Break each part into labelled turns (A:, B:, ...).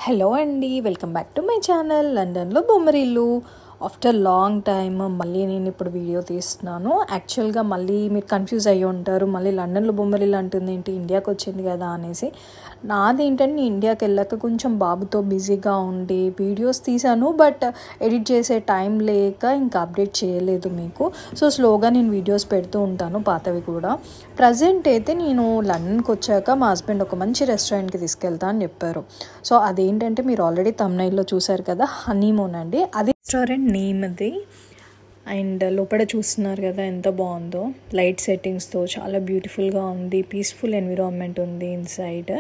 A: Hello అండి, welcome back to my channel లండన్లో Bommarillu. After long time మళ్ళీ నేను ఇప్పుడు వీడియో తీస్తున్నాను. యాక్చువల్గా మళ్ళీ మీరు కన్ఫ్యూజ్ అయ్యి ఉంటారు, మళ్ళీ లండన్లో బొమ్మరిల్లు అంటుంది ఏంటి, ఇండియాకి వచ్చింది కదా అనేసి. నాదేంటంటే ఇండియాకి వెళ్ళాక కొంచెం బాబుతో బిజీగా ఉండి వీడియోస్ తీసాను, బట్ ఎడిట్ చేసే టైం లేక ఇంకా అప్డేట్ చేయలేదు మీకు. సో స్లోగా నేను వీడియోస్ పెడుతూ ఉంటాను, పాతవి కూడా. ప్రజెంట్ అయితే నేను లండన్కి వచ్చాక మా హస్బెండ్ ఒక మంచి రెస్టారెంట్కి తీసుకెళ్తా అని చెప్పారు. సో అదేంటంటే మీరు ఆల్రెడీ థంబ్నెయిల్లో చూసారు కదా, హనీమూన్ అండి. అది రెస్టారెంట్ నేమ్ అది. అండ్ లోపల చూస్తున్నారు కదా ఎంత బాగుందో, లైట్ సెట్టింగ్స్తో చాలా బ్యూటిఫుల్గా ఉంది. పీస్ఫుల్ ఎన్విరాన్మెంట్ ఉంది ఇన్సైడ్.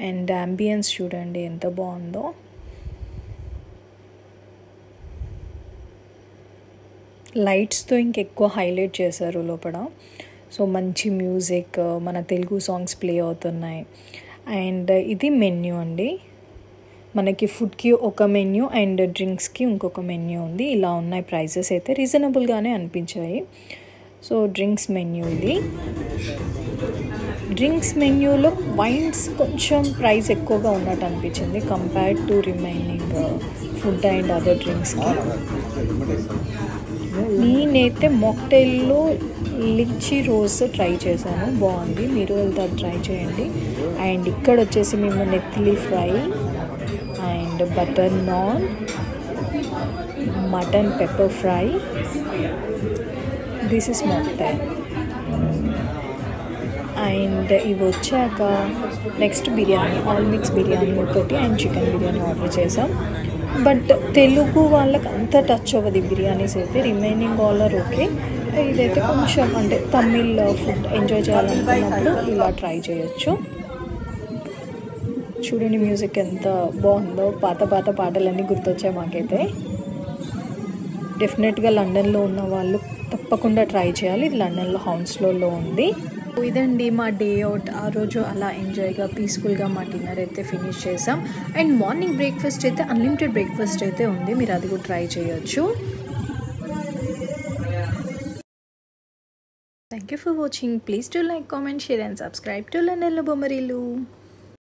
A: అండ్ అంబియన్స్ చూడండి ఎంత బాగుందో. లైట్స్తో ఇంకెక్కువ హైలైట్ చేశారు లోపల. సో మంచి మ్యూజిక్, మన తెలుగు సాంగ్స్ ప్లే అవుతున్నాయి. అండ్ ఇది మెన్యూ అండి. మనకి ఫుడ్కి ఒక మెన్యూ అండ్ డ్రింక్స్కి ఇంకొక మెన్యూ ఉంది. ఇలా ఉన్నాయి ప్రైజెస్ అయితే రీజనబుల్గానే అనిపించాయి. సో డ్రింక్స్ మెన్యూ ఇది. డ్రింక్స్ మెన్యూలో వైన్స్ కొంచెం ప్రైస్ ఎక్కువగా ఉన్నట్టు అనిపించింది compared to remaining food and other డ్రింక్స్కి. నేనైతే మాక్టైల్లో లిచీ రోజ్ ట్రై చేశాను, బాగుంది. మీరు వెళ్తే ట్రై చేయండి. అండ్ ఇక్కడ వచ్చేసి మేము nethili fry and butter naan, mutton pepper fry, this is mocktail. And ఇవి వచ్చాక next biryani, all mix biryani ఒకటి అండ్ చికెన్ బిర్యానీ ఆర్డర్ చేసాం. బట్ తెలుగు వాళ్ళకి అంత టచ్ అవ్వదు ఈ బిర్యానీస్ అయితే, రిమైనింగ్ ఆల్ ఆర్ ఓకే. ఇదైతే కొంచెం అంటే తమిళ్ ఫుడ్ ఎంజాయ్ చేయాలనుకున్నప్పుడు ఇలా ట్రై చేయొచ్చు. చూడండి మ్యూజిక్ ఎంత బాగుందో, పాత పాత పాటలన్నీ గుర్తొచ్చాయి మాకైతే. డెఫినెట్గా లండన్లో ఉన్న వాళ్ళు తప్పకుండా ట్రై చేయాలి. ఇది లండన్లో హౌన్స్లోలో ఉంది. ఇదండి మా డే అవుట్. ఆ రోజు అలా ఎంజాయ్గా పీస్ఫుల్గా మా డిన్నర్ అయితే ఫినిష్ చేసాం. అండ్ మార్నింగ్ బ్రేక్ఫాస్ట్ అయితే అన్లిమిటెడ్ బ్రేక్ఫాస్ట్ అయితే ఉంది, మీరు అది కూడా ట్రై చేయొచ్చు. Thank you for watching. Please to like, comment, share and subscribe to లండన్లో బొమ్మరిల్లు.